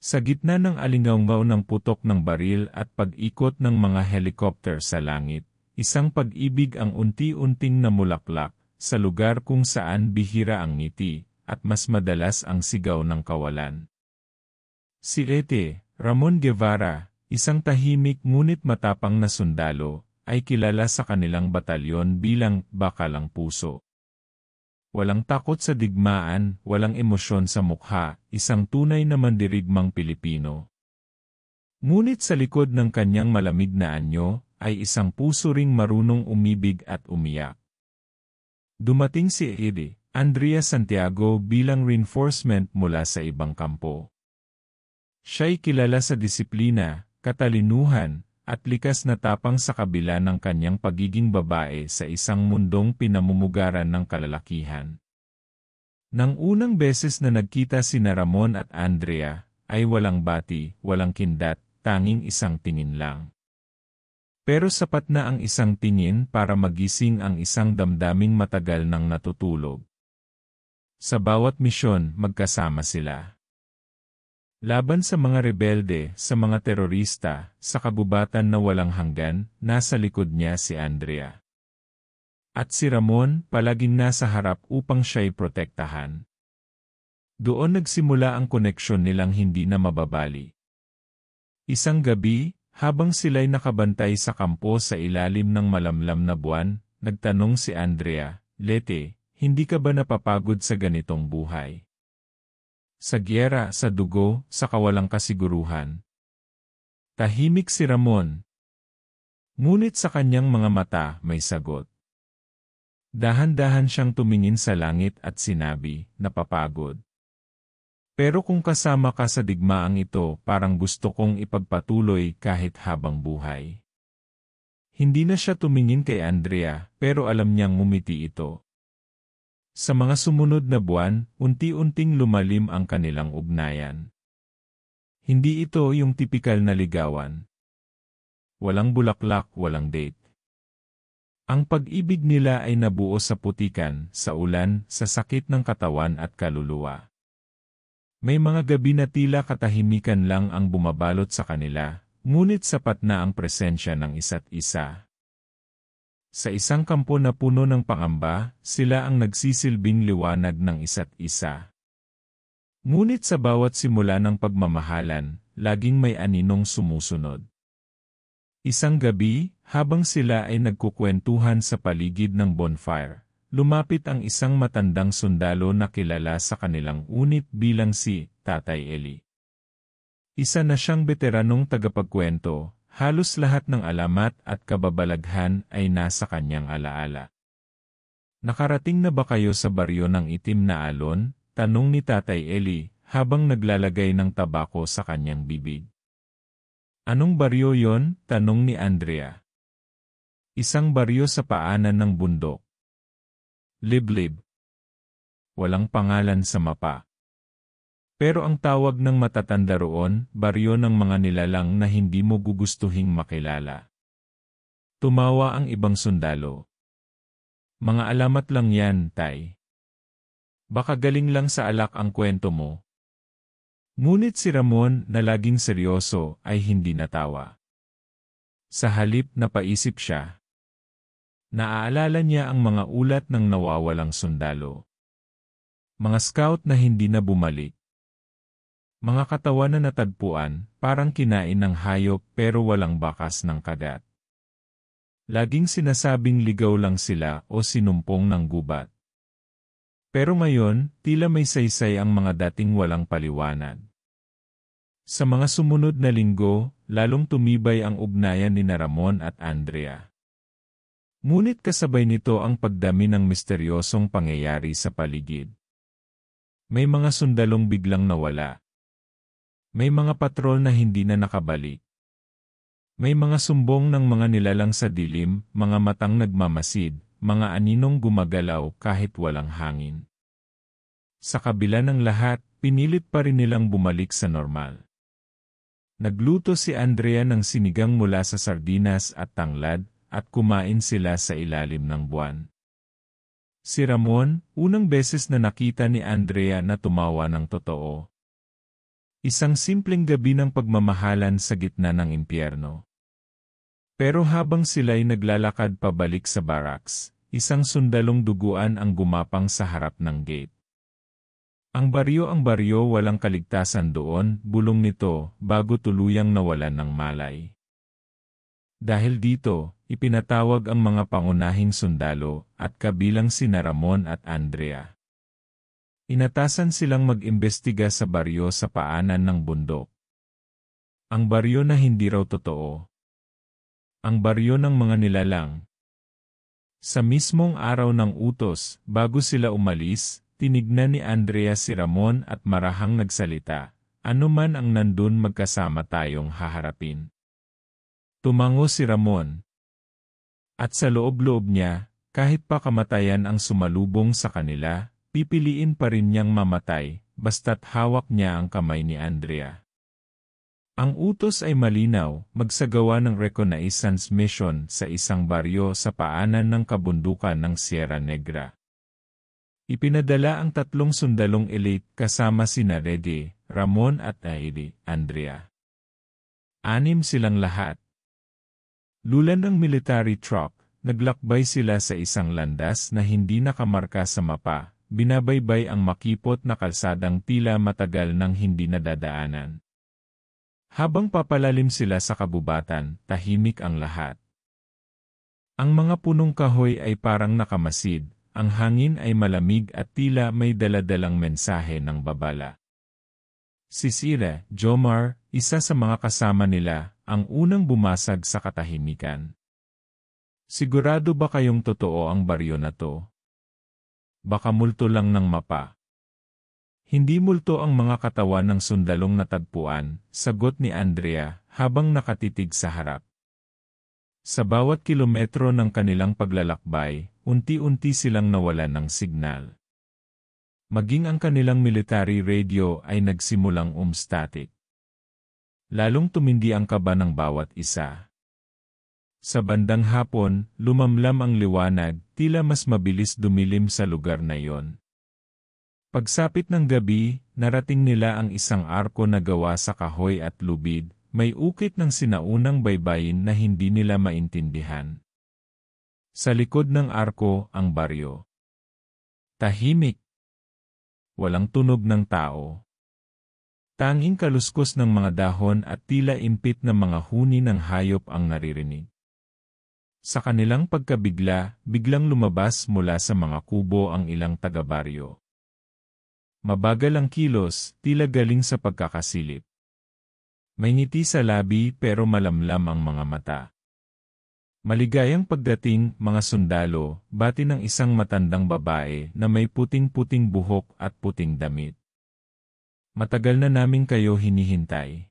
Sa gitna ng alingaungaw ng putok ng baril at pag-ikot ng mga helicopter sa langit, isang pag-ibig ang unti-unting namulaklak sa lugar kung saan bihira ang ngiti at mas madalas ang sigaw ng kawalan. Si Ete, Ramon Guevara, isang tahimik ngunit matapang na sundalo, ay kilala sa kanilang batalyon bilang bakalang puso. Walang takot sa digmaan, walang emosyon sa mukha, isang tunay na mandirigmang Pilipino. Ngunit sa likod ng kanyang malamig na anyo, ay isang puso ring marunong umibig at umiyak. Dumating si Ede, Andrea Santiago bilang reinforcement mula sa ibang kampo. Siya'y kilala sa disiplina, katalinuhan, at likas na tapang sa kabila ng kanyang pagiging babae sa isang mundong pinamumugaran ng kalalakihan. Nang unang beses na nagkita sina Ramon at Andrea, ay walang bati, walang kindat, tanging isang tingin lang. Pero sapat na ang isang tingin para magising ang isang damdaming matagal nang natutulog. Sa bawat misyon, magkasama sila. Laban sa mga rebelde, sa mga terorista, sa kabubatan na walang hanggan, nasa likod niya si Andrea. At si Ramon, palaging nasa harap upang siya'y protektahan. Doon nagsimula ang koneksyon nilang hindi na mababali. Isang gabi, habang sila'y nakabantay sa kampo sa ilalim ng malamlam na buwan, nagtanong si Andrea, "Lete, hindi ka ba napapagod sa ganitong buhay? Sa gyera, sa dugo, sa kawalang kasiguruhan?" Tahimik si Ramon. Ngunit sa kanyang mga mata may sagot. Dahan-dahan siyang tumingin sa langit at sinabi, "Napapagod. Pero kung kasama ka sa digmaang ito, parang gusto kong ipagpatuloy kahit habang buhay." Hindi na siya tumingin kay Andrea, pero alam niyang ngumiti ito. Sa mga sumunod na buwan, unti-unting lumalim ang kanilang ugnayan. Hindi ito yung tipikal na ligawan. Walang bulaklak, walang date. Ang pag-ibig nila ay nabuo sa putikan, sa ulan, sa sakit ng katawan at kaluluwa. May mga gabi na tila katahimikan lang ang bumabalot sa kanila, ngunit sapat na ang presensya ng isa't isa. Sa isang kampo na puno ng pangamba, sila ang nagsisilbing liwanag ng isa't isa. Ngunit sa bawat simula ng pagmamahalan, laging may aninong sumusunod. Isang gabi, habang sila ay nagkukwentuhan sa paligid ng bonfire, lumapit ang isang matandang sundalo na kilala sa kanilang unit bilang si Tatay Eli. Isa na siyang veteranong tagapagkwento. Halos lahat ng alamat at kababalaghan ay nasa kanyang alaala. "Nakarating na ba kayo sa baryo ng itim na alon?" tanong ni Tatay Eli habang naglalagay ng tabako sa kanyang bibig. "Anong baryo yon?" tanong ni Andrea. "Isang baryo sa paanan ng bundok. Liblib. Walang pangalan sa mapa. Pero ang tawag ng matatanda roon, baryo ng mga nilalang na hindi mo gugustuhing makilala." Tumawa ang ibang sundalo. "Mga alamat lang yan, Tay. Baka galing lang sa alak ang kwento mo." Ngunit si Ramon, na laging seryoso, ay hindi natawa. Sa halip napaisip siya. Naaalala niya ang mga ulat ng nawawalang sundalo. Mga scout na hindi na bumalik. Mga katawan na natagpuan, parang kinain ng hayop pero walang bakas ng kagat. Laging sinasabing ligaw lang sila o sinumpong ng gubat. Pero ngayon, tila may saysay ang mga dating walang paliwanag. Sa mga sumunod na linggo, lalong tumibay ang ugnayan ni Ramon at Andrea. Ngunit kasabay nito ang pagdami ng misteryosong pangyayari sa paligid. May mga sundalong biglang nawala. May mga patrol na hindi na nakabalik. May mga sumbong ng mga nilalang sa dilim, mga matang nagmamasid, mga aninong gumagalaw kahit walang hangin. Sa kabila ng lahat, pinilit pa rin nilang bumalik sa normal. Nagluto si Andrea ng sinigang mula sa sardinas at tanglad, at kumain sila sa ilalim ng buwan. Si Ramon, unang beses na nakita ni Andrea na tumawa ng totoo. Isang simpleng gabi ng pagmamahalan sa gitna ng impyerno. Pero habang sila'y naglalakad pabalik sa barracks, isang sundalong duguan ang gumapang sa harap ng gate. Ang baryo walang kaligtasan doon, bulong nito, bago tuluyang nawalan ng malay. Dahil dito, ipinatawag ang mga pangunahing sundalo at kabilang sina Ramon at Andrea. Inatasan silang mag-imbestiga sa baryo sa paanan ng bundok. Ang baryo na hindi raw totoo. Ang baryo ng mga nilalang. Sa mismong araw ng utos, bago sila umalis, tinignan ni Andrea si Ramon at marahang nagsalita, "Ano man ang nandun magkasama tayong haharapin." Tumango si Ramon. At sa loob-loob niya, kahit pa kamatayan ang sumalubong sa kanila, pipiliin pa rin niyang mamatay, basta't hawak niya ang kamay ni Andrea. Ang utos ay malinaw, magsagawa ng reconnaissance mission sa isang baryo sa paanan ng kabundukan ng Sierra Negra. Ipinadala ang 3 sundalong elite kasama sina Rede, Ramon at Andrea. 6 silang lahat. Lulan ng military truck, naglakbay sila sa isang landas na hindi nakamarka sa mapa, binabaybay ang makipot na kalsadang tila matagal nang hindi nadadaanan. Habang papalalim sila sa kabubatan, tahimik ang lahat. Ang mga punong kahoy ay parang nakamasid, ang hangin ay malamig at tila may daladalang mensahe ng babala. Si Sira, Jomar, isa sa mga kasama nila, ang unang bumasag sa katahimikan. Sigurado ba kayong totoo ang baryo na to? Baka multo lang ng mapa. Hindi multo ang mga katawan ng sundalong natagpuan, sagot ni Andrea, habang nakatitig sa harap. Sa bawat kilometro ng kanilang paglalakbay, unti-unti silang nawalan ng signal. Maging ang kanilang military radio ay nagsimulang static. Lalong tumindi ang kaba ng bawat isa. Sa bandang hapon, lumamlam ang liwanag, tila mas mabilis dumilim sa lugar na iyon. Pagsapit ng gabi, narating nila ang isang arko na gawa sa kahoy at lubid, may ukit ng sinaunang baybayin na hindi nila maintindihan. Sa likod ng arko, ang baryo. Tahimik. Walang tunog ng tao. Tanging kaluskos ng mga dahon at tila impit na mga huni ng hayop ang naririnig. Sa kanilang pagkabigla, biglang lumabas mula sa mga kubo ang ilang taga-baryo. Mabagal ang kilos, tila galing sa pagkakasilip. May ngiti sa labi pero malamlam ang mga mata. Maligayang pagdating, mga sundalo, bati ng isang matandang babae na may puting-puting buhok at puting damit. Matagal na namin kayo hinihintay.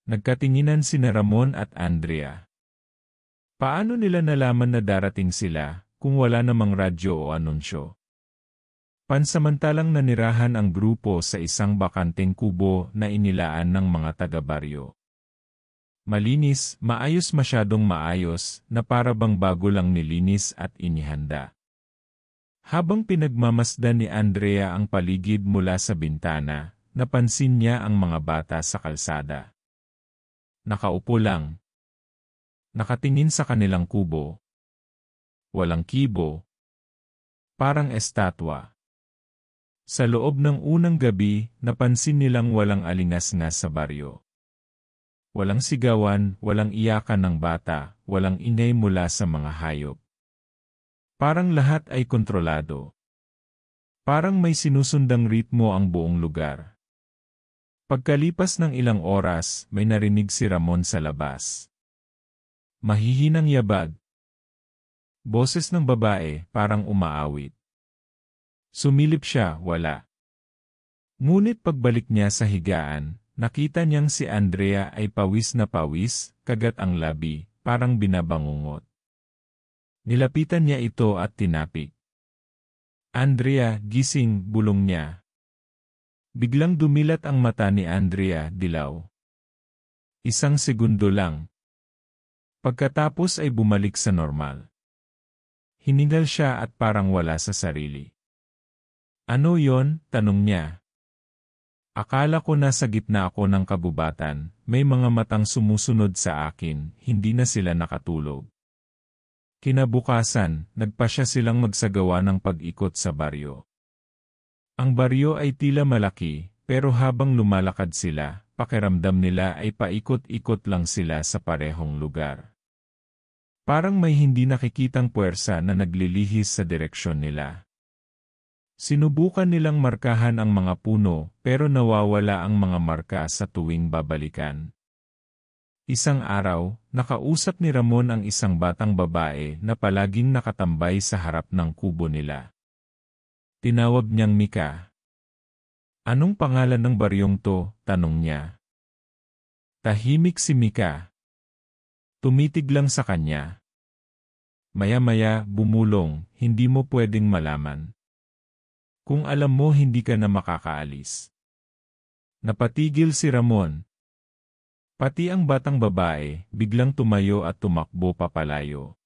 Nagkatinginan sina Ramon at Andrea. Paano nila nalaman na darating sila, kung wala namang radyo o anunsyo? Pansamantalang nanirahan ang grupo sa isang bakanteng kubo na inilaan ng mga taga-baryo. Malinis, maayos masyadong maayos, na para bang bago lang nilinis at inihanda. Habang pinagmamasdan ni Andrea ang paligid mula sa bintana, napansin niya ang mga bata sa kalsada. Nakaupo lang. Nakatingin sa kanilang kubo. Walang kibo. Parang estatwa. Sa loob ng unang gabi, napansin nilang walang alingas-ngas sa baryo. Walang sigawan, walang iyakan ng bata, walang ingay mula sa mga hayop. Parang lahat ay kontrolado. Parang may sinusundang ritmo ang buong lugar. Pagkalipas ng ilang oras, may narinig si Ramon sa labas. Mahihinang yabag. Boses ng babae, parang umaawit. Sumilip siya, wala. Ngunit pagbalik niya sa higaan, nakita niyang si Andrea ay pawis na pawis, kagat ang labi, parang binabangungot. Nilapitan niya ito at tinapik. Andrea, gising, bulong niya. Biglang dumilat ang mata ni Andrea, dilaw. Isang segundo lang. Pagkatapos ay bumalik sa normal. Hiningal siya at parang wala sa sarili. Ano yon? Tanong niya. Akala ko nasa gitna ako ng kagubatan, may mga matang sumusunod sa akin, hindi na sila nakatulog. Kinabukasan, nagpasya silang magsagawa ng pag-ikot sa baryo. Ang baryo ay tila malaki, pero habang lumalakad sila, pakiramdam nila ay paikot-ikot lang sila sa parehong lugar. Parang may hindi nakikitang puwersa na naglilihis sa direksyon nila. Sinubukan nilang markahan ang mga puno, pero nawawala ang mga marka sa tuwing babalikan. Isang araw, nakausap ni Ramon ang isang batang babae na palaging nakatambay sa harap ng kubo nila. Tinawag niyang Mika. "Anong pangalan ng baryong to?" tanong niya. Tahimik si Mika. Tumitig lang sa kanya. Maya-maya, bumulong, "Hindi mo pwedeng malaman. Kung alam mo hindi ka na makakaalis." Napatigil si Ramon. Pati ang batang babae, biglang tumayo at tumakbo papalayo.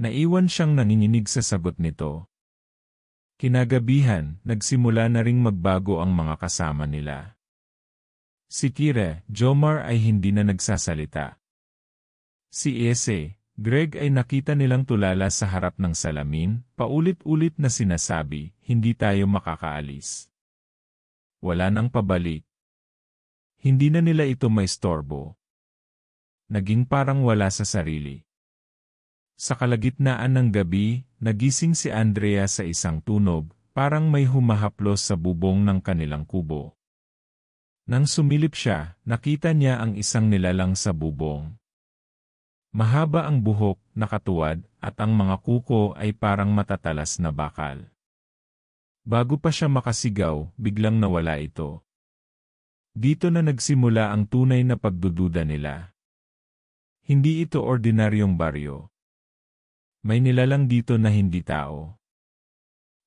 Naiwan siyang nanginginig sa sagot nito. Kinagabihan, nagsimula na ring magbago ang mga kasama nila. Si Kira, Jomar ay hindi na nagsasalita. Si Ese, Greg ay nakita nilang tulala sa harap ng salamin, paulit-ulit na sinasabi, "Hindi tayo makakaalis. Wala nang pabalik." Hindi na nila ito maistorbo. Naging parang wala sa sarili. Sa kalagitnaan ng gabi, nagising si Andrea sa isang tunog, parang may humahaplos sa bubong ng kanilang kubo. Nang sumilip siya, nakita niya ang isang nilalang sa bubong. Mahaba ang buhok, nakatuwad, at ang mga kuko ay parang matatalas na bakal. Bago pa siya makasigaw, biglang nawala ito. Dito na nagsimula ang tunay na pagdududa nila. Hindi ito ordinaryong baryo. May nilalang dito na hindi tao.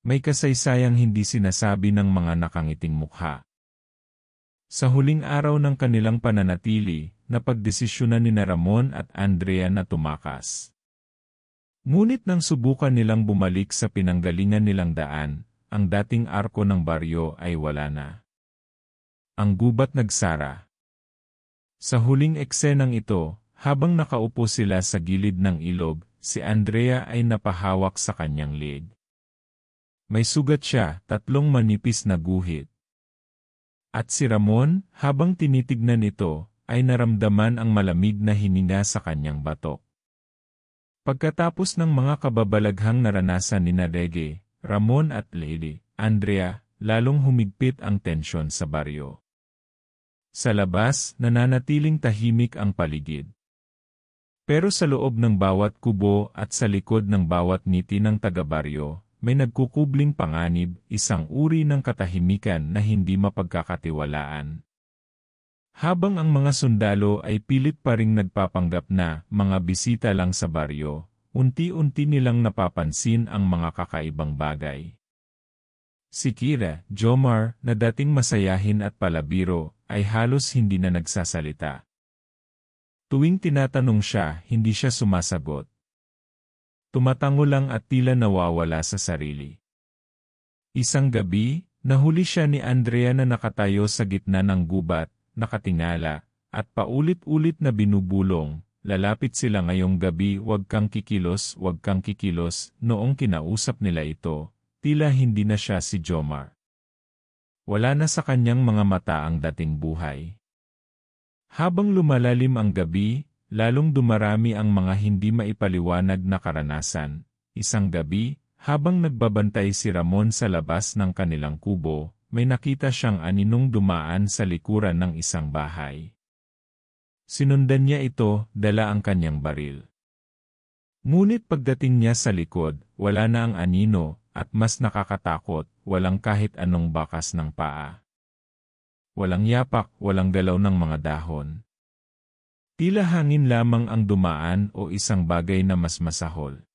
May kasaysayang hindi sinasabi ng mga nakangiting mukha. Sa huling araw ng kanilang pananatili, napagdesisyonan ni Ramon at Andrea na tumakas. Ngunit nang subukan nilang bumalik sa pinanggalingan nilang daan, ang dating arko ng baryo ay wala na. Ang gubat nagsara. Sa huling eksenang ito, habang nakaupo sila sa gilid ng ilog, si Andrea ay napahawak sa kanyang leg. May sugat siya, 3 manipis na guhit. At si Ramon, habang tinitignan ito, ay naramdaman ang malamig na hininga sa kanyang batok. Pagkatapos ng mga kababalaghang naranasan ni Reggie, Ramon at Lady Andrea, lalong humigpit ang tensyon sa baryo. Sa labas, nananatiling tahimik ang paligid. Pero sa loob ng bawat kubo at sa likod ng bawat ngiti ng taga-baryo, may nagkukubling panganib, isang uri ng katahimikan na hindi mapagkakatiwalaan. Habang ang mga sundalo ay pilit pa ring nagpapanggap na mga bisita lang sa baryo, unti-unti nilang napapansin ang mga kakaibang bagay. Si Kira, Jomar, na dating masayahin at palabiro, ay halos hindi na nagsasalita. Tuwing tinatanong siya, hindi siya sumasagot. Tumatango lang at tila nawawala sa sarili. Isang gabi, nahuli siya ni Andrea na nakatayo sa gitna ng gubat, nakatingala, at paulit-ulit na binubulong, "Lalapit sila ngayong gabi, wag kang kikilos, wag kang kikilos." Noong kinausap nila ito, tila hindi na siya si Jomar. Wala na sa kanyang mga mata ang dating buhay. Habang lumalalim ang gabi, lalong dumarami ang mga hindi maipaliwanag na karanasan. Isang gabi, habang nagbabantay si Ramon sa labas ng kanilang kubo, may nakita siyang aninong dumaan sa likuran ng isang bahay. Sinundan niya ito, dala ang kanyang baril. Ngunit pagdating niya sa likod, wala na ang anino, at mas nakakatakot, walang kahit anong bakas ng paa. Walang yapak, walang galaw ng mga dahon. Tila hangin lamang ang dumaan o isang bagay na mas masahol.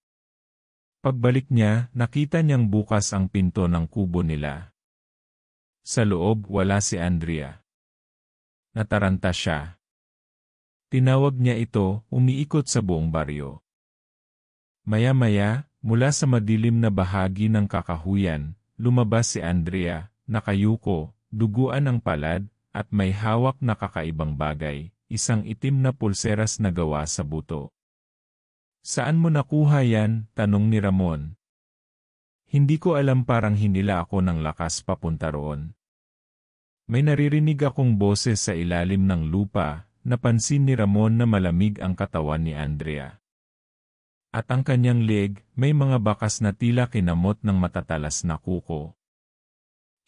Pagbalik niya, nakita niyang bukas ang pinto ng kubo nila. Sa loob, wala si Andrea. Nataranta siya. Tinawag niya ito, umiikot sa buong baryo. Maya-maya, mula sa madilim na bahagi ng kakahuyan, lumabas si Andrea, nakayuko, duguan ang palad, at may hawak na kakaibang bagay, isang itim na pulseras na gawa sa buto. "Saan mo nakuha yan?" tanong ni Ramon. "Hindi ko alam, parang hinila ako ng lakas papunta roon." May naririnig akong boses sa ilalim ng lupa. Napansin ni Ramon na malamig ang katawan ni Andrea. At ang kanyang leeg, may mga bakas na tila kinamot ng matatalas na kuko.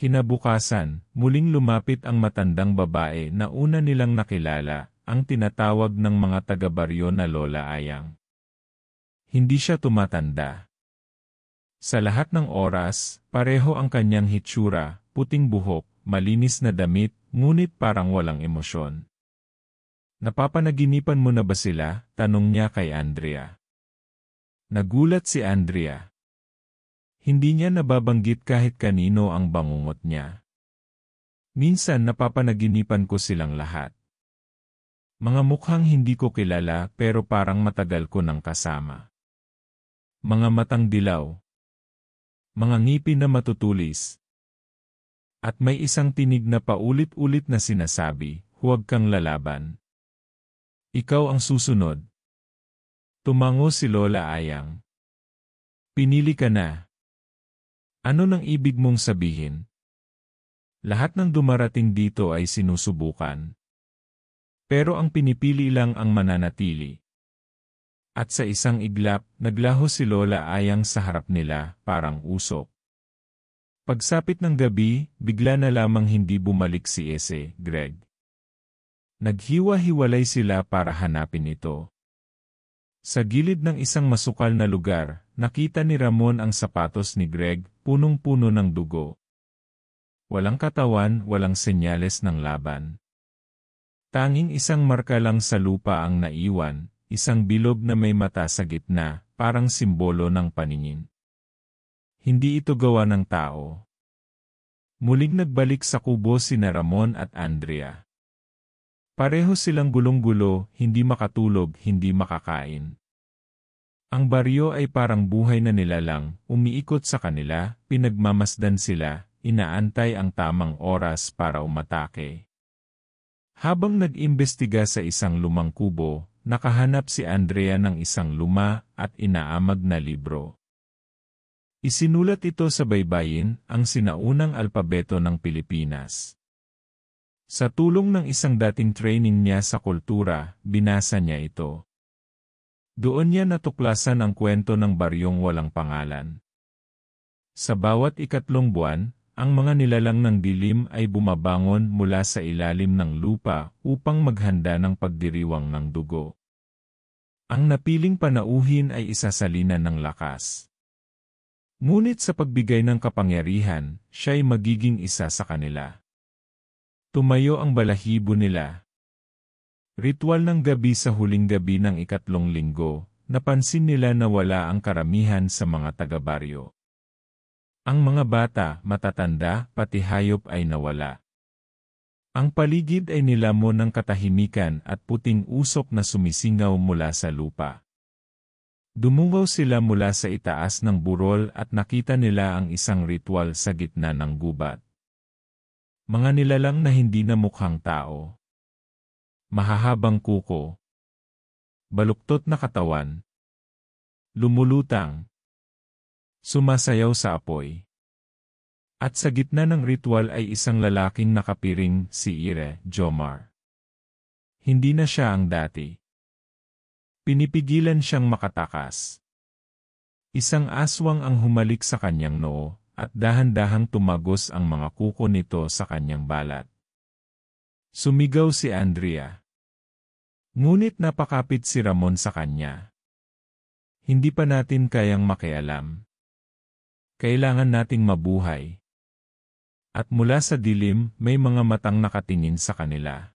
Kinabukasan, muling lumapit ang matandang babae na una nilang nakilala, ang tinatawag ng mga taga-baryo na Lola Ayang. Hindi siya tumatanda. Sa lahat ng oras, pareho ang kanyang hitsura, puting buhok, malinis na damit, ngunit parang walang emosyon. "Napapanaginipan mo na ba sila?" tanong niya kay Andrea. Nagulat si Andrea. Hindi niya nababanggit kahit kanino ang bangungot niya. "Minsan napapanaginipan ko silang lahat. Mga mukhang hindi ko kilala pero parang matagal ko nang kasama. Mga matang dilaw. Mga ngipin na matutulis. At may isang tinig na paulit-ulit na sinasabi, 'Huwag kang lalaban. Ikaw ang susunod.'" Tumango si Lola Ayang. "Pinili ka na. Ano nang ibig mong sabihin? Lahat ng dumarating dito ay sinusubukan. Pero ang pinipili lang ang mananatili." At sa isang iglap, naglaho si Lola Ayang sa harap nila, parang usok. Pagsapit ng gabi, bigla na lamang hindi bumalik si Greg. Naghiwa-hiwalay sila para hanapin ito. Sa gilid ng isang masukal na lugar, nakita ni Ramon ang sapatos ni Greg, punong-puno ng dugo. Walang katawan, walang senyales ng laban. Tanging isang marka lang sa lupa ang naiwan, isang bilog na may mata sa gitna, parang simbolo ng paningin. Hindi ito gawa ng tao. Muling nagbalik sa kubo sina Ramon at Andrea. Pareho silang gulong-gulo, hindi makatulog, hindi makakain. Ang baryo ay parang buhay na nilalang, umiikot sa kanila, pinagmamasdan sila, inaantay ang tamang oras para umatake. Habang nag-imbestiga sa isang lumang kubo, nakahanap si Andrea ng isang luma at inaamag na libro. Isinulat ito sa baybayin, ang sinaunang alpabeto ng Pilipinas. Sa tulong ng isang dating training niya sa kultura, binasa niya ito. Doon niya natuklasan ang kwento ng baryong walang pangalan. Sa bawat 3 buwan, ang mga nilalang ng dilim ay bumabangon mula sa ilalim ng lupa upang maghanda ng pagdiriwang ng dugo. Ang napiling panauhin ay isasalina ng lakas. Ngunit sa pagbigay ng kapangyarihan, siya'y magiging isa sa kanila. Tumayo ang balahibo nila. Ritual ng gabi sa huling gabi ng 3 linggo, napansin nila na wala ang karamihan sa mga taga-baryo. Ang mga bata, matatanda, pati hayop ay nawala. Ang paligid ay nilamon ng katahimikan at puting usok na sumisingaw mula sa lupa. Dumungaw sila mula sa itaas ng burol at nakita nila ang isang ritual sa gitna ng gubat. Mga nilalang na hindi na mukhang tao. Mahahabang kuko. Baluktot na katawan. Lumulutang. Sumasayaw sa apoy. At sa gitna ng ritual ay isang lalaking nakapiring, si Jomar. Hindi na siya ang dati. Pinipigilan siyang makatakas. Isang aswang ang humalik sa kanyang noo, at dahan-dahang tumagos ang mga kuko nito sa kanyang balat. Sumigaw si Andrea. Ngunit napakapit si Ramon sa kanya. Hindi pa natin kayang makialam. Kailangan nating mabuhay. At mula sa dilim, may mga matang nakatingin sa kanila.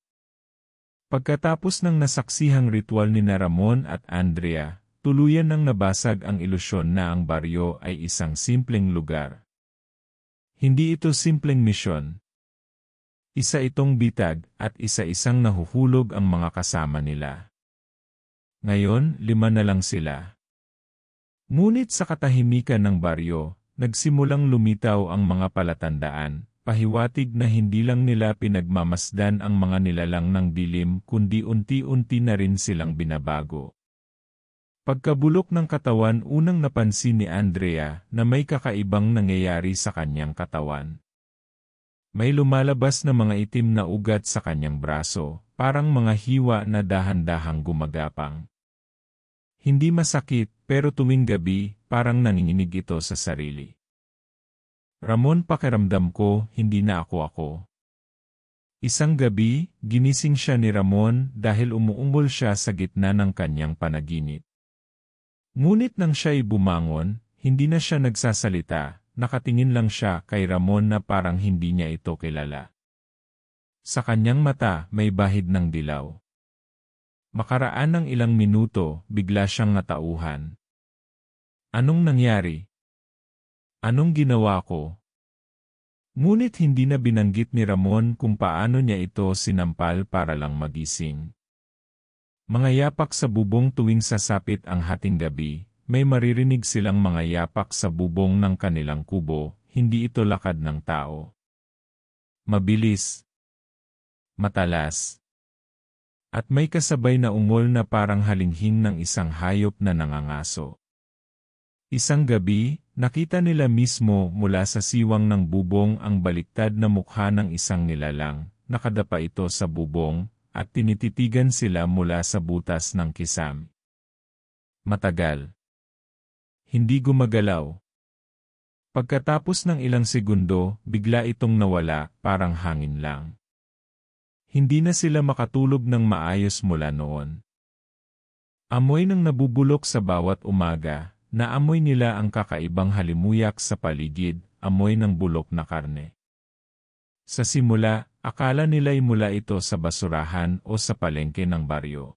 Pagkatapos ng nasaksihang ritual ni Ramon at Andrea, tuluyan nang nabasag ang ilusyon na ang baryo ay isang simpleng lugar. Hindi ito simpleng misyon. Isa itong bitag at isa-isang nahuhulog ang mga kasama nila. Ngayon, 5 na lang sila. Ngunit sa katahimikan ng baryo, nagsimulang lumitaw ang mga palatandaan, Pahiwatig na hindi lang nila pinagmamasdan ang mga nilalang ng dilim kundi unti-unti na rin silang binabago. Pagkabulok ng katawan, unang napansin ni Andrea na may kakaibang nangyayari sa kanyang katawan. May lumalabas na mga itim na ugat sa kanyang braso, parang mga hiwa na dahan-dahang gumagapang. Hindi masakit, pero tuwing gabi, parang nanginginig ito sa sarili. Ramon, pakiramdam ko, hindi na ako. Isang gabi, ginising siya ni Ramon dahil umuungol siya sa gitna ng kanyang panaginip. Ngunit nang siya'y bumangon, hindi na siya nagsasalita, nakatingin lang siya kay Ramon na parang hindi niya ito kilala. Sa kanyang mata, may bahid ng dilaw. Makaraan ng ilang minuto, bigla siyang natauhan. Anong nangyari? Anong ginawa ko? Ngunit hindi na binanggit ni Ramon kung paano niya ito sinampal para lang magising. Mga yapak sa bubong tuwing sasapit ang hating gabi, may maririnig silang mga yapak sa bubong ng kanilang kubo, hindi ito lakad ng tao. Mabilis. Matalas. At may kasabay na ungol na parang halinghing ng isang hayop na nangangaso. Isang gabi, nakita nila mismo mula sa siwang ng bubong ang baliktad na mukha ng isang nilalang, nakadapa ito sa bubong, at tinititigan sila mula sa butas ng kisam. Matagal. Hindi gumagalaw. Pagkatapos ng ilang segundo, bigla itong nawala, parang hangin lang. Hindi na sila makatulog ng maayos mula noon. Amoy ng nabubulok sa bawat umaga. Naamoy nila ang kakaibang halimuyak sa paligid, amoy ng bulok na karne. Sa simula, akala nila'y mula ito sa basurahan o sa palengke ng baryo.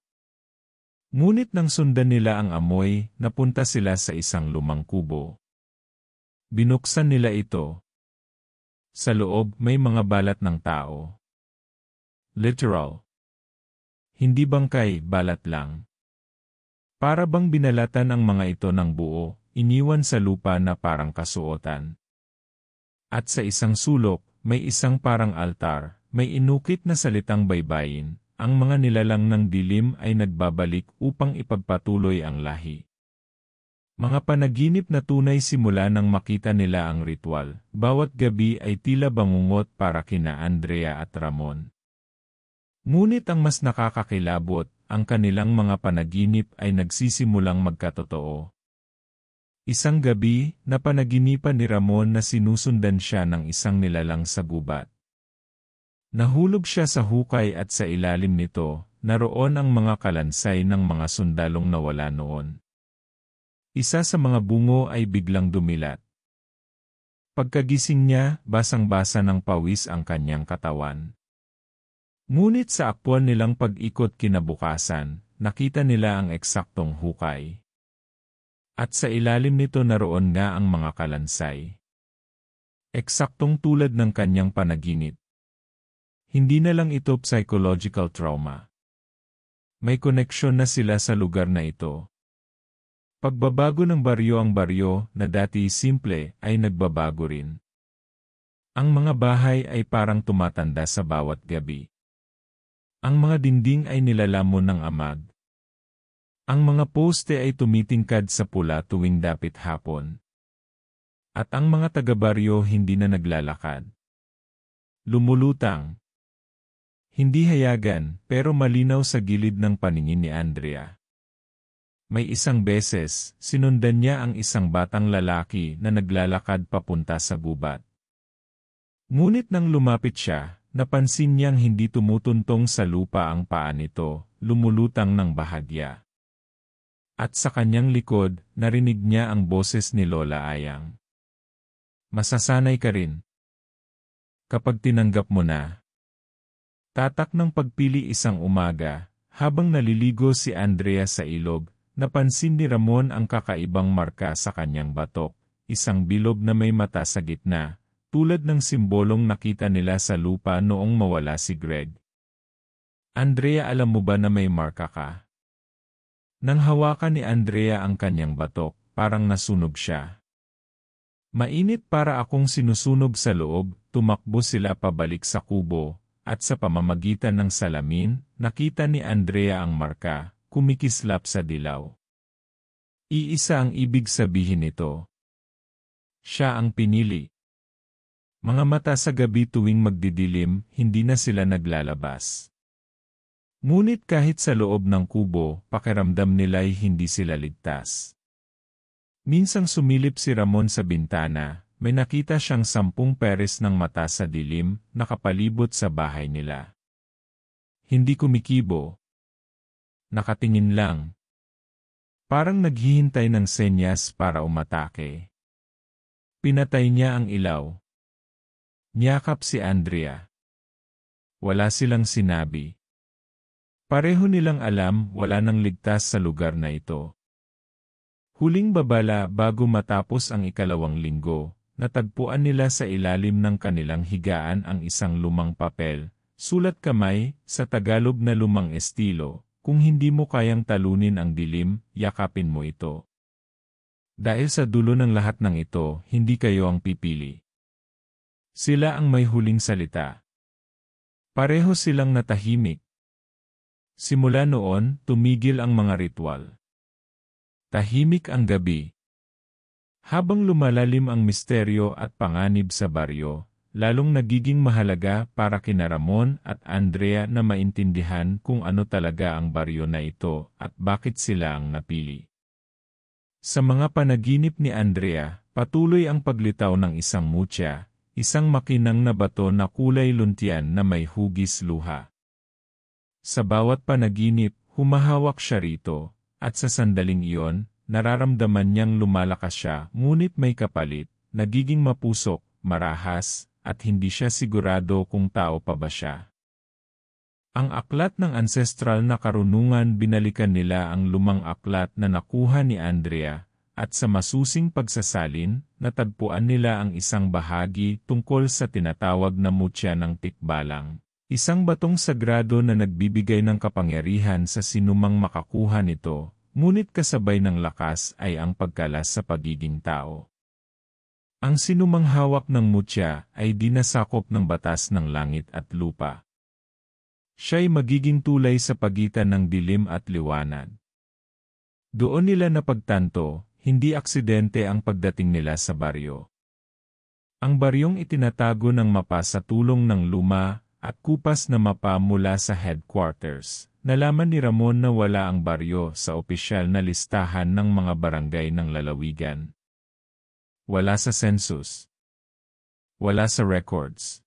Ngunit nang sundan nila ang amoy, napunta sila sa isang lumang kubo. Binuksan nila ito. Sa loob, may mga balat ng tao. Literal. Hindi bangkay, balat lang. Para bang binalatan ang mga ito ng buo, iniwan sa lupa na parang kasuotan. At sa isang sulok, may isang parang altar, may inukit na salitang baybayin, ang mga nilalang ng dilim ay nagbabalik upang ipagpatuloy ang lahi. Mga panaginip na tunay simula nang makita nila ang ritual, bawat gabi ay tila bangungot para kina Andrea at Ramon. Ngunit ang mas nakakakilabot, ang kanilang mga panaginip ay nagsisimulang magkatotoo. Isang gabi, napanaginipan ni Ramon na sinusundan siya ng isang nilalang sa gubat. Nahulog siya sa hukay at sa ilalim nito, naroon ang mga kalansay ng mga sundalong nawala noon. Isa sa mga bungo ay biglang dumilat. Pagkagising niya, basang-basa ng pawis ang kanyang katawan. Ngunit sa aktual nilang pag-ikot kinabukasan, nakita nila ang eksaktong hukay. At sa ilalim nito naroon nga ang mga kalansay. Eksaktong tulad ng kanyang panaginip. Hindi na lang ito psychological trauma. May koneksyon na sila sa lugar na ito. Pagbabago ng baryo, ang baryo na dati simple ay nagbabago rin. Ang mga bahay ay parang tumatanda sa bawat gabi. Ang mga dingding ay nilalamon ng amag. Ang mga poste ay tumitingkad sa pula tuwing dapit hapon. At ang mga taga-baryo hindi na naglalakad. Lumulutang. Hindi hayagan, pero malinaw sa gilid ng paningin ni Andrea. May isang beses, sinundan niya ang isang batang lalaki na naglalakad papunta sa gubat. Ngunit nang lumapit siya, napansin niyang hindi tumutuntong sa lupa ang paa nito, lumulutang ng bahagya. At sa kanyang likod, narinig niya ang boses ni Lola Ayang. Masasanay ka rin. Kapag tinanggap mo na. Tatak ng pagpili isang umaga, habang naliligo si Andrea sa ilog, napansin ni Ramon ang kakaibang marka sa kanyang batok, isang bilog na may mata sa gitna. Tulad ng simbolong nakita nila sa lupa noong mawala si Greg. Andrea, alam mo ba na may marka ka? Nang hawakan ni Andrea ang kanyang batok, parang nasunog siya. Mainit para akong sinusunog sa loob, tumakbo sila pabalik sa kubo, at sa pamamagitan ng salamin, nakita ni Andrea ang marka, kumikislap sa dilaw. Iisa ang ibig sabihin nito. Siya ang pinili. Mga mata sa gabi tuwing magdidilim, hindi na sila naglalabas. Ngunit kahit sa loob ng kubo, pakiramdam nila'y hindi sila ligtas. Minsang sumilip si Ramon sa bintana, may nakita siyang 10 pares ng mata sa dilim, nakapalibot sa bahay nila. Hindi kumikibo. Nakatingin lang. Parang naghihintay ng senyas para umatake. Pinatay niya ang ilaw. Niyakap si Andrea. Wala silang sinabi. Pareho nilang alam wala nang ligtas sa lugar na ito. Huling babala bago matapos ang 2 linggo, natagpuan nila sa ilalim ng kanilang higaan ang isang lumang papel, sulat kamay, sa Tagalog na lumang estilo. Kung hindi mo kayang talunin ang dilim, yakapin mo ito. Dahil sa dulo ng lahat ng ito, hindi kayo ang pipili. Sila ang may huling salita. Pareho silang natahimik. Simula noon, tumigil ang mga ritual. Tahimik ang gabi. Habang lumalalim ang misteryo at panganib sa baryo, lalong nagiging mahalaga para kina Ramon at Andrea na maintindihan kung ano talaga ang baryo na ito at bakit sila ang napili. Sa mga panaginip ni Andrea, patuloy ang paglitaw ng isang mutya, isang makinang na bato na kulay luntian na may hugis luha. Sa bawat panaginip, humahawak siya rito, at sa sandaling iyon, nararamdaman niyang lumalakas siya ngunit may kapalit, nagiging mapusok, marahas, at hindi siya sigurado kung tao pa ba siya. Ang aklat ng ancestral na karunungan, binalikan nila ang lumang aklat na nakuha ni Andrea, at sa masusing pagsasalin, natagpuan nila ang isang bahagi tungkol sa tinatawag na mutya ng tikbalang. Isang batong sagrado na nagbibigay ng kapangyarihan sa sinumang makakuha nito, ngunit kasabay ng lakas ay ang pagkalas sa pagiging tao. Ang sinumang hawak ng mutya ay dinasakop ng batas ng langit at lupa. Siya'y magiging tulay sa pagitan ng dilim at liwanag. Doon nila napagtanto, hindi aksidente ang pagdating nila sa baryo. Ang baryong itinatago ng mapa sa tulong ng luma at kupas na mapa mula sa headquarters. Nalaman ni Ramon na wala ang baryo sa opisyal na listahan ng mga barangay ng lalawigan. Wala sa census. Wala sa records.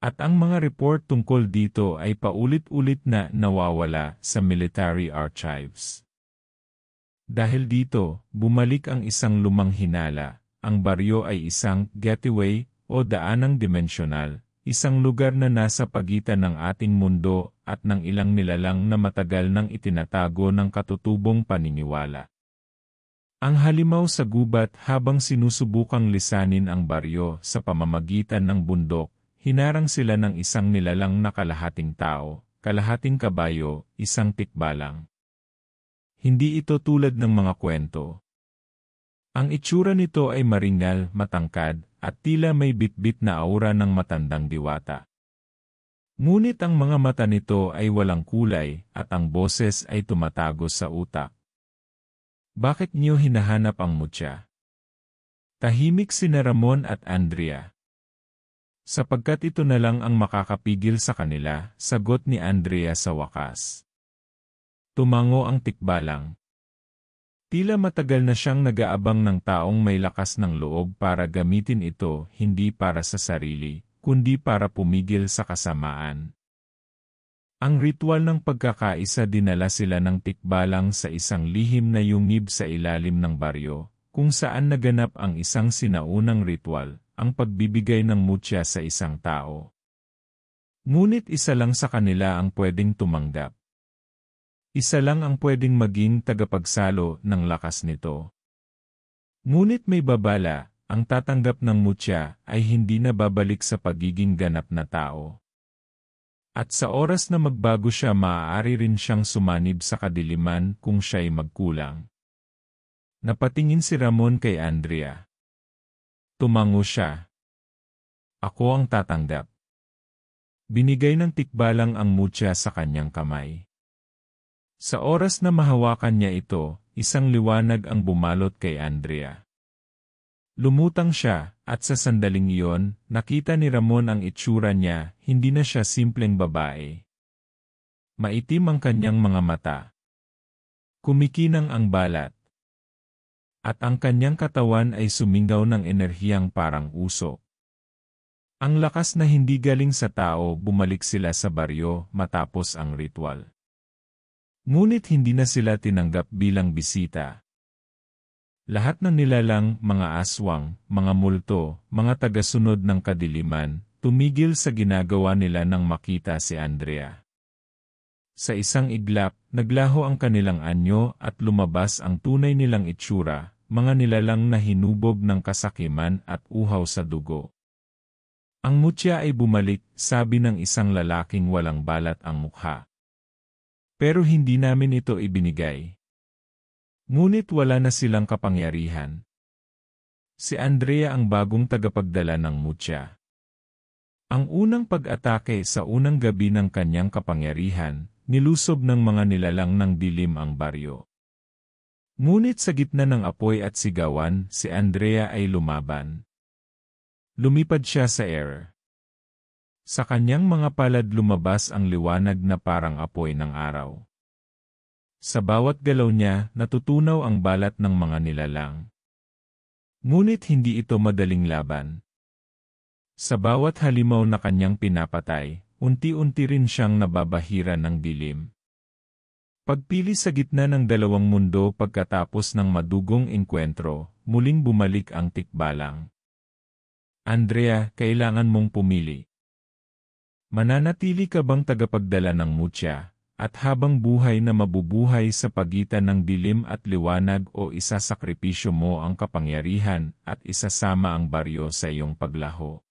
At ang mga report tungkol dito ay paulit-ulit na nawawala sa military archives. Dahil dito, bumalik ang isang lumang hinala, ang baryo ay isang getaway o daanang dimensyonal, isang lugar na nasa pagitan ng ating mundo at ng ilang nilalang na matagal nang itinatago ng katutubong paniniwala. Ang halimaw sa gubat habang sinusubukang lisanin ang baryo sa pamamagitan ng bundok, hinarang sila ng isang nilalang na kalahating tao, kalahating kabayo, isang tikbalang. Hindi ito tulad ng mga kwento. Ang itsura nito ay maringal, matangkad, at tila may bitbit na aura ng matandang diwata. Ngunit ang mga mata nito ay walang kulay, at ang boses ay tumatago sa utak. Bakit niyo hinahanap ang mutya? Tahimik sina Ramon at Andrea. Sapagkat ito na lang ang makakapigil sa kanila, sagot ni Andrea sa wakas. Tumango ang tikbalang. Tila matagal na siyang nag-aabang ng taong may lakas ng loob para gamitin ito hindi para sa sarili, kundi para pumigil sa kasamaan. Ang ritual ng pagkakaisa, dinala sila ng tikbalang sa isang lihim na yungib sa ilalim ng baryo, kung saan naganap ang isang sinaunang ritual, ang pagbibigay ng mutya sa isang tao. Ngunit isa lang sa kanila ang pwedeng tumanggap. Isa lang ang pwedeng maging tagapagsalo ng lakas nito. Ngunit may babala, ang tatanggap ng mutya ay hindi na babalik sa pagiging ganap na tao. At sa oras na magbago siya, maaari rin siyang sumanib sa kadiliman kung siya'y magkulang. Napatingin si Ramon kay Andrea. Tumango siya. Ako ang tatanggap. Binigay ng tikbalang ang mutya sa kanyang kamay. Sa oras na mahawakan niya ito, isang liwanag ang bumalot kay Andrea. Lumutang siya, at sa sandaling iyon, nakita ni Ramon ang itsura niya, hindi na siya simpleng babae. Maitim ang kanyang mga mata. Kumikinang ang balat. At ang kanyang katawan ay sumingaw ng enerhiyang parang usok. Ang lakas na hindi galing sa tao, bumalik sila sa baryo matapos ang ritual. Ngunit hindi na sila tinanggap bilang bisita. Lahat ng nilalang, mga aswang, mga multo, mga tagasunod ng kadiliman, tumigil sa ginagawa nila nang makita si Andrea. Sa isang iglap, naglaho ang kanilang anyo at lumabas ang tunay nilang itsura, mga nilalang na hinubog ng kasakiman at uhaw sa dugo. Ang mutya ay bumalik, sabi ng isang lalaking walang balat ang mukha. Pero hindi namin ito ibinigay. Ngunit wala na silang kapangyarihan. Si Andrea ang bagong tagapagdala ng mutya. Ang unang pag-atake sa unang gabi ng kanyang kapangyarihan, nilusob ng mga nilalang ng dilim ang baryo. Ngunit sa gitna ng apoy at sigawan, si Andrea ay lumaban. Lumipad siya sa air. Sa kanyang mga palad lumabas ang liwanag na parang apoy ng araw. Sa bawat galaw niya, natutunaw ang balat ng mga nilalang. Ngunit hindi ito madaling laban. Sa bawat halimaw na kanyang pinapatay, unti-unti rin siyang nababahira ng dilim. Pagpili sa gitna ng dalawang mundo pagkatapos ng madugong engkwentro, muling bumalik ang tikbalang. Andrea, kailangan mong pumili. Mananatili ka bang tagapagdala ng mutya, at habang buhay na mabubuhay sa pagitan ng dilim at liwanag o isasakripisyo mo ang kapangyarihan at isasama ang baryo sa iyong paglaho?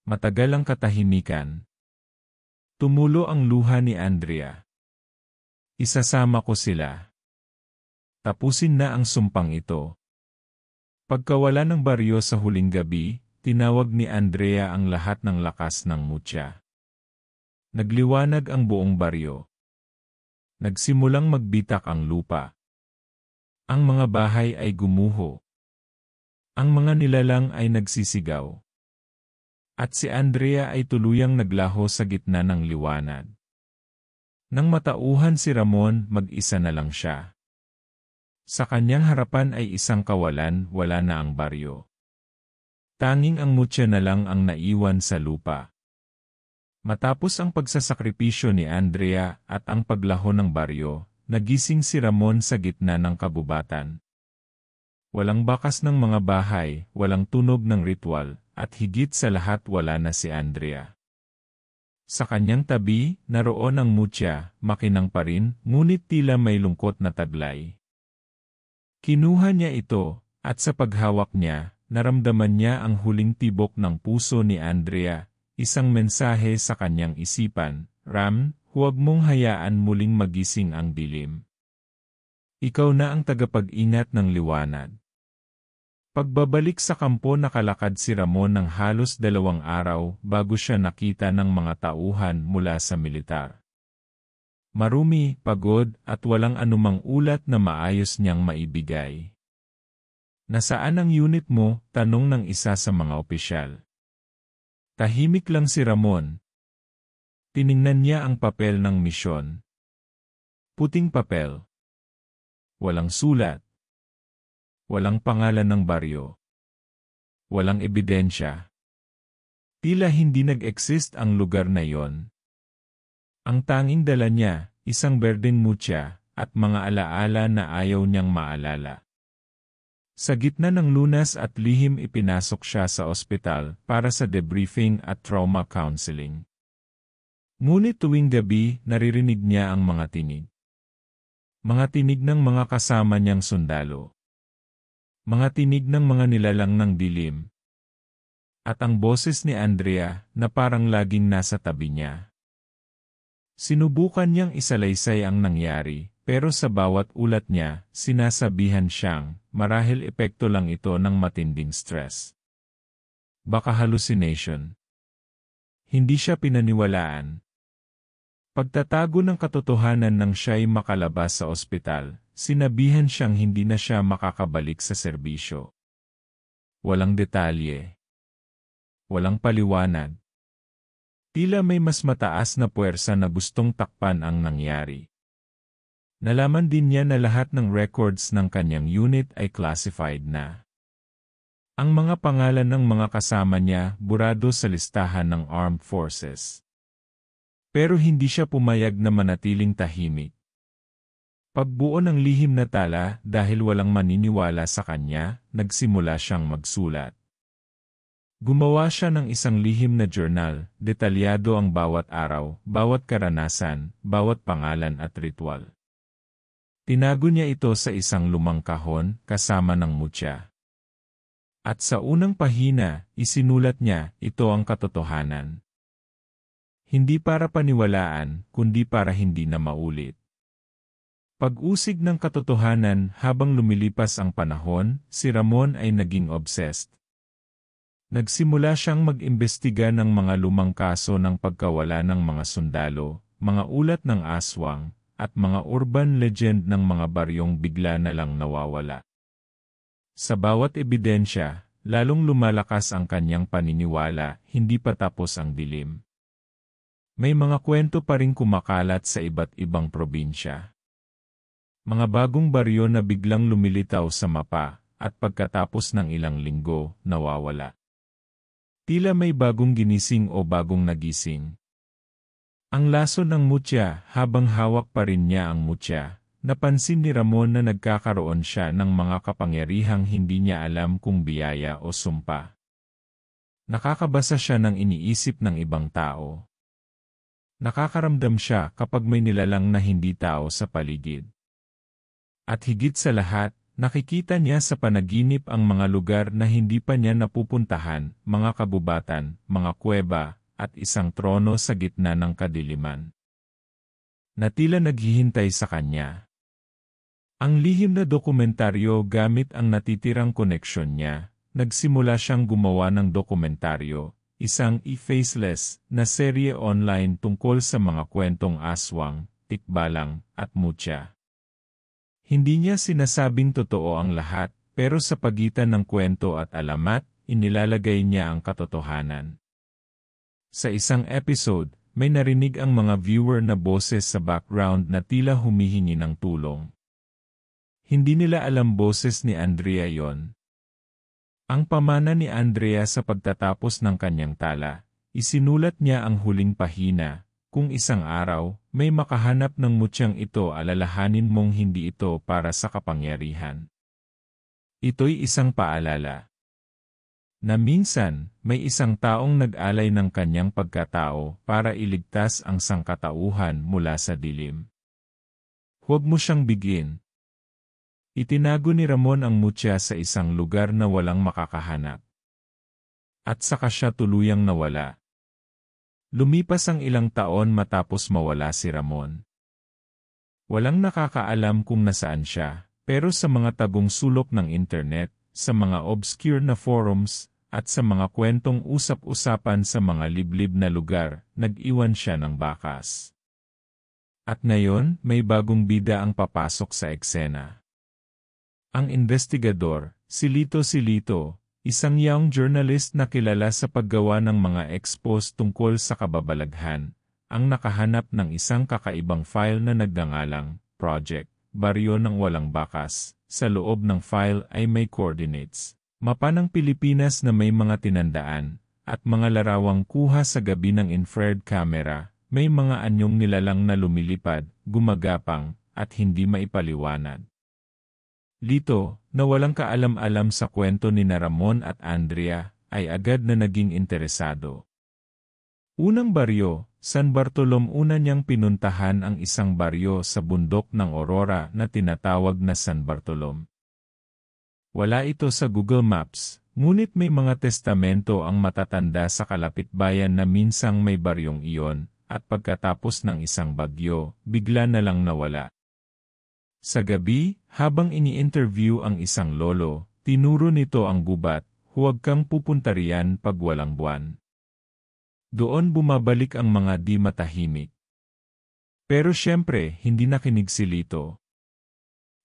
Matagal ang katahimikan. Tumulo ang luha ni Andrea. Isasama ko sila. Tapusin na ang sumpang ito. Pagkawala ng baryo sa huling gabi, tinawag ni Andrea ang lahat ng lakas ng mutya. Nagliwanag ang buong baryo. Nagsimulang magbitak ang lupa. Ang mga bahay ay gumuho. Ang mga nilalang ay nagsisigaw. At si Andrea ay tuluyang naglaho sa gitna ng liwanag. Nang matauhan si Ramon, mag-isa na lang siya. Sa kanyang harapan ay isang kawalan, wala na ang baryo. Tanging ang mutya na lang ang naiwan sa lupa. Matapos ang pagsasakripisyo ni Andrea at ang paglaho ng baryo, nagising si Ramon sa gitna ng kabubatan. Walang bakas ng mga bahay, walang tunog ng ritual, at higit sa lahat wala na si Andrea. Sa kanyang tabi, naroon ang mutya, makinang pa rin, ngunit tila may lungkot na taglay. Kinuha niya ito, at sa paghawak niya, naramdaman niya ang huling tibok ng puso ni Andrea, isang mensahe sa kanyang isipan, Ram, huwag mong hayaan muling magising ang dilim. Ikaw na ang tagapag-ingat ng liwanag. Pagbabalik sa kampo nakalakad si Ramon ng halos 2 araw bago siya nakita ng mga tauhan mula sa militar. Marumi, pagod, at walang anumang ulat na maayos niyang maibigay. Nasaan ang unit mo? Tanong ng isa sa mga opisyal. Tahimik lang si Ramon. Tiningnan niya ang papel ng misyon. Puting papel. Walang sulat. Walang pangalan ng baryo. Walang ebidensya. Tila hindi nag-exist ang lugar na yon. Ang tanging dala niya, isang berdeng mutya, at mga alaala na ayaw niyang maalala. Sa gitna ng lunas at lihim ipinasok siya sa ospital para sa debriefing at trauma counseling. Ngunit tuwing gabi, naririnig niya ang mga tinig. Mga tinig ng mga kasama niyang sundalo. Mga tinig ng mga nilalang ng dilim. At ang boses ni Andrea na parang laging nasa tabi niya. Sinubukan niyang isalaysay ang nangyari, pero sa bawat ulat niya, sinasabihan siyang, marahil epekto lang ito ng matinding stress. Baka hallucination. Hindi siya pinaniwalaan. Pagtatago ng katotohanan nang siya'y makalabas sa ospital, sinabihan siyang hindi na siya makakabalik sa serbisyo. Walang detalye. Walang paliwanag. Tila may mas mataas na puwersa na gustong takpan ang nangyari. Nalaman din niya na lahat ng records ng kanyang unit ay classified na. Ang mga pangalan ng mga kasama niya burado sa listahan ng Armed Forces. Pero hindi siya pumayag na manatiling tahimik. Pagbuo ng lihim na tala dahil walang maniniwala sa kanya, nagsimula siyang magsulat. Gumawa siya ng isang lihim na journal, detalyado ang bawat araw, bawat karanasan, bawat pangalan at ritual. Tinago niya ito sa isang lumang kahon kasama ng mutya. At sa unang pahina, isinulat niya, ito ang katotohanan. Hindi para paniwalaan, kundi para hindi na maulit. Pag-usig ng katotohanan habang lumilipas ang panahon, si Ramon ay naging obsessed. Nagsimula siyang mag-imbestiga ng mga lumang kaso ng pagkawala ng mga sundalo, mga ulat ng aswang, at mga urban legend ng mga baryong bigla na lang nawawala. Sa bawat ebidensya, lalong lumalakas ang kanyang paniniwala, hindi pa tapos ang dilim. May mga kwento pa ring kumakalat sa iba't ibang probinsya. Mga bagong baryo na biglang lumilitaw sa mapa, at pagkatapos ng ilang linggo, nawawala. Tila may bagong ginising o bagong nagising. Ang laso ng mutya, habang hawak pa rin niya ang mutya, napansin ni Ramon na nagkakaroon siya ng mga kapangyarihang hindi niya alam kung biyaya o sumpa. Nakakabasa siya ng iniisip ng ibang tao. Nakakaramdam siya kapag may nilalang na hindi tao sa paligid. At higit sa lahat, nakikita niya sa panaginip ang mga lugar na hindi pa niya napupuntahan, mga kabubatan, mga kuweba, at isang trono sa gitna ng kadiliman. Na tila naghihintay sa kanya. Ang lihim na dokumentaryo gamit ang natitirang koneksyon niya, nagsimula siyang gumawa ng dokumentaryo. Isang e-faceless na serye online tungkol sa mga kwentong aswang, tikbalang, at mutya. Hindi niya sinasabing totoo ang lahat, pero sa pagitan ng kwento at alamat, inilalagay niya ang katotohanan. Sa isang episode, may narinig ang mga viewer na boses sa background na tila humihingi ng tulong. Hindi nila alam boses ni Andrea yon. Ang pamana ni Andrea sa pagtatapos ng kanyang tala, isinulat niya ang huling pahina, kung isang araw, may makahanap ng mutyang ito alalahanin mong hindi ito para sa kapangyarihan. Ito'y isang paalala. Na minsan, may isang taong nag-alay ng kanyang pagkatao para iligtas ang sangkatauhan mula sa dilim. Huwag mo siyang bigin. Itinago ni Ramon ang mutya sa isang lugar na walang makakahanap. At saka siya tuluyang nawala. Lumipas ang ilang taon matapos mawala si Ramon. Walang nakakaalam kung nasaan siya, pero sa mga tagong sulok ng internet, sa mga obscure na forums, at sa mga kwentong usap-usapan sa mga liblib na lugar, nag-iwan siya ng bakas. At ngayon, may bagong bida ang papasok sa eksena. Ang investigador, si Lito Silito, isang young journalist na kilala sa paggawa ng mga expose tungkol sa kababalaghan, ang nakahanap ng isang kakaibang file na nagngangalang Project Baryo ng Walang Bakas. Sa loob ng file ay may coordinates, mapa ng Pilipinas na may mga tinandaan, at mga larawang kuha sa gabi ng infrared camera, may mga anyong nilalang na lumilipad, gumagapang, at hindi maipaliwanag. Lito, na walang kaalam-alam sa kwento ni Ramon at Andrea, ay agad na naging interesado. Unang baryo, San Bartolome. Una niyang pinuntahan ang isang baryo sa bundok ng Aurora na tinatawag na San Bartolome. Wala ito sa Google Maps, ngunit may mga testamento ang matatanda sa kalapitbayan na minsang may baryong iyon, at pagkatapos ng isang bagyo, bigla na lang nawala. Sa gabi, habang ini-interview ang isang lolo, tinuro nito ang gubat, huwag kang pupunta riyan pag walang buwan. Doon bumabalik ang mga di matahimik. Pero siyempre, hindi nakinig si Lito.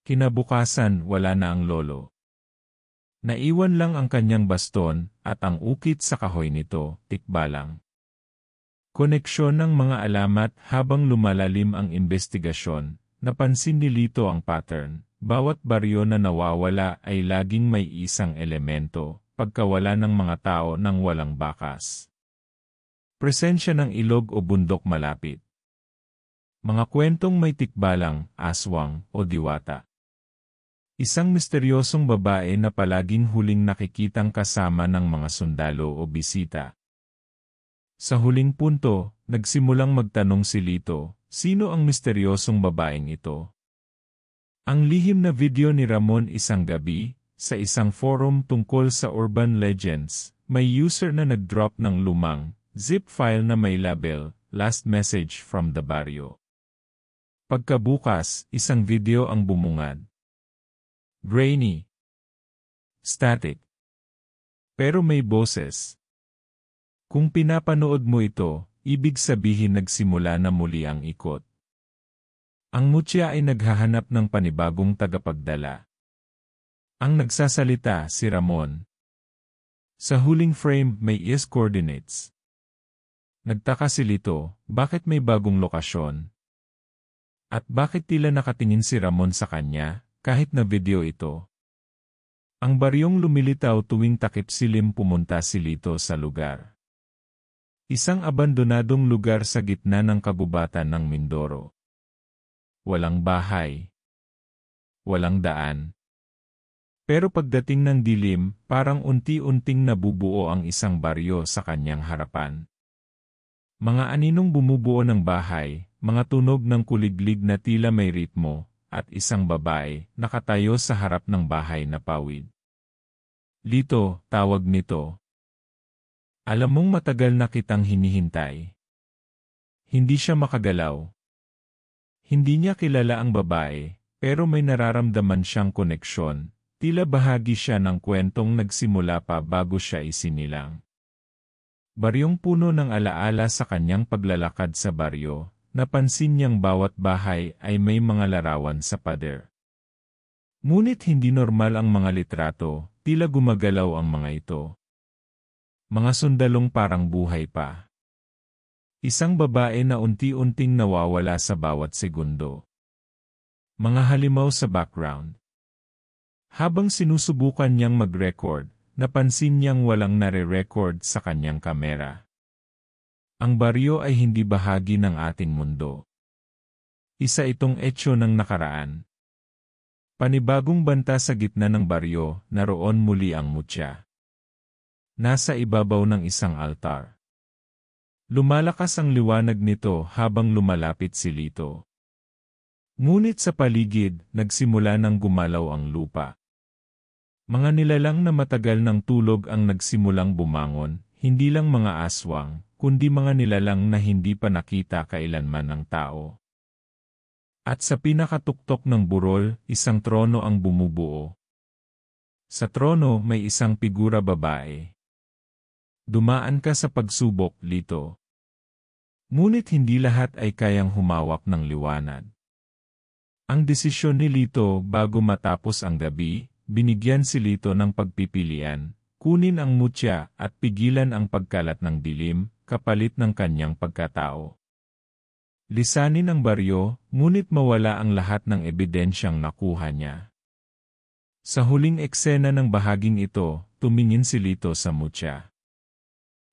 Kinabukasan, wala na ang lolo. Naiwan lang ang kanyang baston at ang ukit sa kahoy nito, tikbalang. Koneksyon ng mga alamat habang lumalalim ang investigasyon, napansin ni Lito ang pattern. Bawat baryo na nawawala ay laging may isang elemento, pagkawala ng mga tao nang walang bakas. Presensya ng ilog o bundok malapit. Mga kwentong may tikbalang, aswang, o diwata. Isang misteryosong babae na palaging huling nakikitang kasama ng mga sundalo o bisita. Sa huling punto, nagsimulang magtanong si Lito, sino ang misteryosong babaeng ito? Ang lihim na video ni Ramon isang gabi, sa isang forum tungkol sa urban legends, may user na nag-drop ng lumang, zip file na may label, Last Message from the Barrio. Pagkabukas, isang video ang bumungad. Grainy. Static. Pero may boses. Kung pinapanood mo ito, ibig sabihin nagsimula na muli ang ikot. Ang mutya ay naghahanap ng panibagong tagapagdala. Ang nagsasalita si Ramon. Sa huling frame may ES coordinates. Nagtaka si Lito, bakit may bagong lokasyon? At bakit tila nakatingin si Ramon sa kanya, kahit na video ito? Ang baryong lumilitaw tuwing takip silim pumunta si Lito sa lugar. Isang abandonadong lugar sa gitna ng kagubatan ng Mindoro. Walang bahay. Walang daan. Pero pagdating ng dilim, parang unti-unting nabubuo ang isang baryo sa kanyang harapan. Mga aninong bumubuo ng bahay, mga tunog ng kuliglig na tila may ritmo, at isang babae, nakatayo sa harap ng bahay na pawid. Lito, tawag nito. Alam mong matagal na kitang hinihintay. Hindi siya makagalaw. Hindi niya kilala ang babae, pero may nararamdaman siyang koneksyon, tila bahagi siya ng kwentong nagsimula pa bago siya isinilang. Baryong puno ng alaala sa kanyang paglalakad sa baryo, napansin niyang bawat bahay ay may mga larawan sa pader. Ngunit hindi normal ang mga litrato, tila gumagalaw ang mga ito. Mga sundalong parang buhay pa. Isang babae na unti-unting nawawala sa bawat segundo. Mga halimaw sa background. Habang sinusubukan niyang mag-record, napansin niyang walang nare-record sa kanyang kamera. Ang baryo ay hindi bahagi ng ating mundo. Isa itong etyo ng nakaraan. Panibagong banta sa gitna ng baryo, naroon muli ang mutya. Nasa ibabaw ng isang altar. Lumalakas ang liwanag nito habang lumalapit si Lito. Ngunit sa paligid, nagsimula ng gumalaw ang lupa. Mga nilalang na matagal ng tulog ang nagsimulang bumangon, hindi lang mga aswang, kundi mga nilalang na hindi pa nakita kailanman ng tao. At sa pinakatuktok ng burol, isang trono ang bumubuo. Sa trono may isang figura babae. Dumaan ka sa pagsubok, Lito. Ngunit hindi lahat ay kayang humawak ng liwanag. Ang desisyon ni Lito bago matapos ang gabi, binigyan si Lito ng pagpipilian, kunin ang mutya at pigilan ang pagkalat ng dilim, kapalit ng kanyang pagkatao. Lisanin ang baryo, ngunit mawala ang lahat ng ebidensyang nakuha niya. Sa huling eksena ng bahaging ito, tumingin si Lito sa mutya.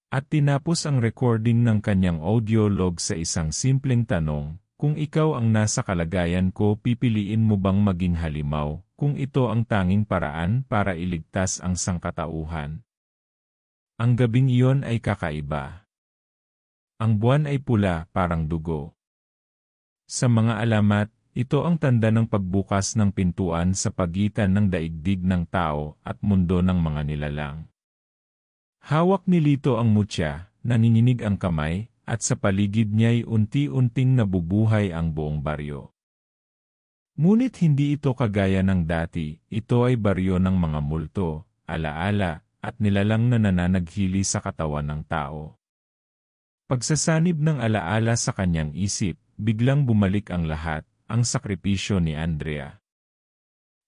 At tinapos ang recording ng kanyang audio log sa isang simpleng tanong, kung ikaw ang nasa kalagayan ko, pipiliin mo bang maging halimaw, kung ito ang tanging paraan para iligtas ang sangkatauhan? Ang gabing iyon ay kakaiba. Ang buwan ay pula, parang dugo. Sa mga alamat, ito ang tanda ng pagbukas ng pintuan sa pagitan ng daigdig ng tao at mundo ng mga nilalang. Hawak ni Lito ang mutya, nanginginig ang kamay, at sa paligid niya'y unti-unting nabubuhay ang buong baryo. Ngunit hindi ito kagaya ng dati, ito ay baryo ng mga multo, alaala, at nilalang na nananaghili sa katawan ng tao. Pagsasanib ng alaala sa kanyang isip, biglang bumalik ang lahat, ang sakripisyo ni Andrea.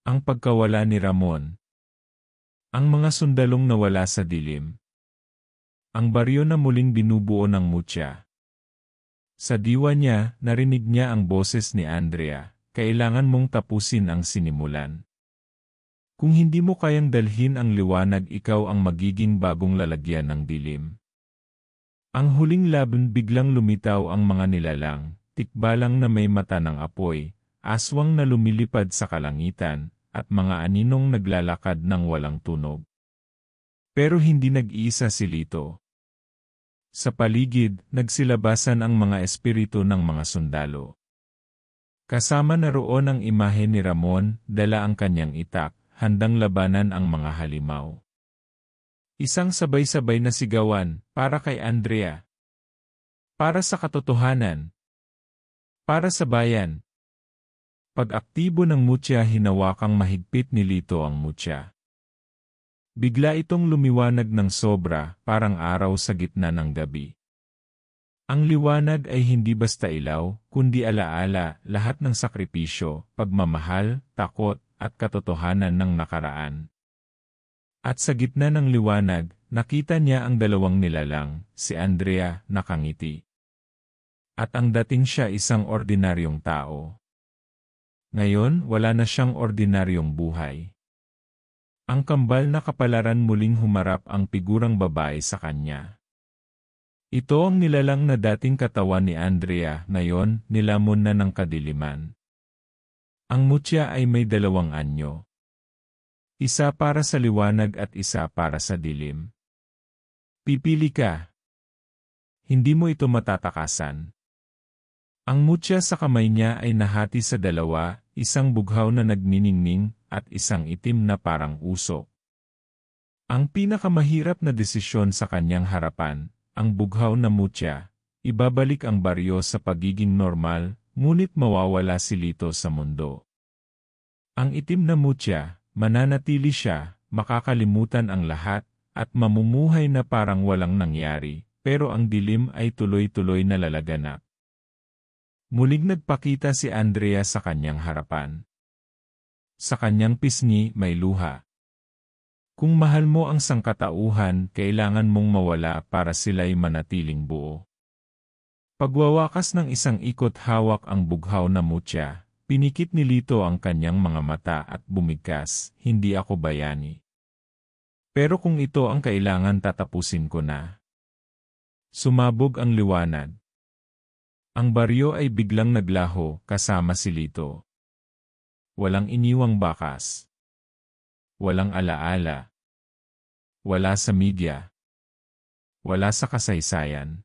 Ang pagkawala ni Ramon. Ang mga sundalong nawala sa dilim. Ang baryo na muling binubuo ng Mucha. Sa diwa niya, narinig niya ang boses ni Andrea, kailangan mong tapusin ang sinimulan. Kung hindi mo kayang dalhin ang liwanag, ikaw ang magiging bagong lalagyan ng dilim. Ang huling laban, biglang lumitaw ang mga nilalang, tikbalang na may mata ng apoy, aswang na lumilipad sa kalangitan, at mga aninong naglalakad ng walang tunog. Pero hindi nag-iisa si Lito. Sa paligid, nagsilabasan ang mga espiritu ng mga sundalo. Kasama na roon ang imahe ni Ramon, dala ang kanyang itak, handang labanan ang mga halimaw. Isang sabay-sabay na sigawan, para kay Andrea. Para sa katotohanan. Para sa bayan. Pag-aktibo ng Mucha, hinawakang mahigpit ni Lito ang Mucha. Bigla itong lumiwanag ng sobra, parang araw sa gitna ng gabi. Ang liwanag ay hindi basta ilaw, kundi alaala, lahat ng sakripisyo, pagmamahal, takot, at katotohanan ng nakaraan. At sa gitna ng liwanag, nakita niya ang dalawang nilalang, si Andrea, nakangiti. At ang dating siya isang ordinaryong tao. Ngayon, wala na siyang ordinaryong buhay. Ang kambal na kapalaran, muling humarap ang figurang babae sa kanya. Ito ang nilalang na dating katawan ni Andrea, ngayon, nilamon na ng kadiliman. Ang Mucha ay may dalawang anyo. Isa para sa liwanag at isa para sa dilim. Pipili ka. Hindi mo ito matatakasan. Ang Mucha sa kamay niya ay nahati sa dalawa, isang bughaw na nagniningning at isang itim na parang usok. Ang pinakamahirap na desisyon sa kanyang harapan, ang bughaw na Mucha, ibabalik ang baryo sa pagiging normal, ngunit mawawala si Lito sa mundo. Ang itim na Mucha, mananatili siya, makakalimutan ang lahat, at mamumuhay na parang walang nangyari, pero ang dilim ay tuloy-tuloy na lalaganap. Muling nagpakita si Andrea sa kanyang harapan. Sa kanyang pisngi may luha. Kung mahal mo ang sangkatauhan, kailangan mong mawala para sila'y manatiling buo. Pagwawakas ng isang ikot, hawak ang bughaw na Mucha, pinikit ni Lito ang kanyang mga mata at bumigkas, hindi ako bayani. Pero kung ito ang kailangan, tatapusin ko na. Sumabog ang liwanag. Ang baryo ay biglang naglaho, kasama si Lito. Walang iniwang bakas. Walang alaala. Wala sa media. Wala sa kasaysayan.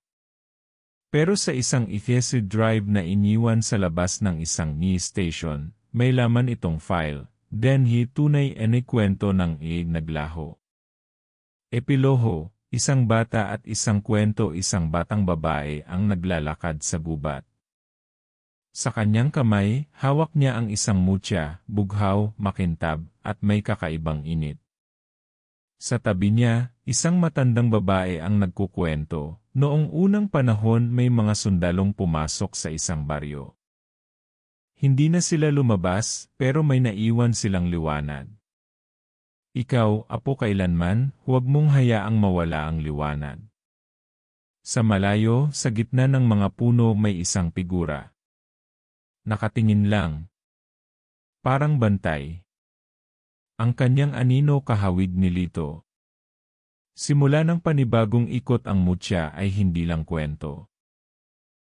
Pero sa isang ETC drive na iniwan sa labas ng isang news station, may laman itong file, denhi tunay kwento ng naglaho. Epiloho. Isang bata at isang kwento, isang batang babae ang naglalakad sa gubat. Sa kanyang kamay, hawak niya ang isang Mucha, bughaw, makintab, at may kakaibang init. Sa tabi niya, isang matandang babae ang nagkukwento, noong unang panahon may mga sundalong pumasok sa isang baryo. Hindi na sila lumabas, pero may naiwan silang liwanag. Ikaw, apo, kailanman, huwag mong hayaang mawala ang liwanag. Sa malayo, sa gitna ng mga puno may isang figura. Nakatingin lang. Parang bantay. Ang kanyang anino, kahawig ni Lito. Simula ng panibagong ikot ang Mucha ay hindi lang kwento.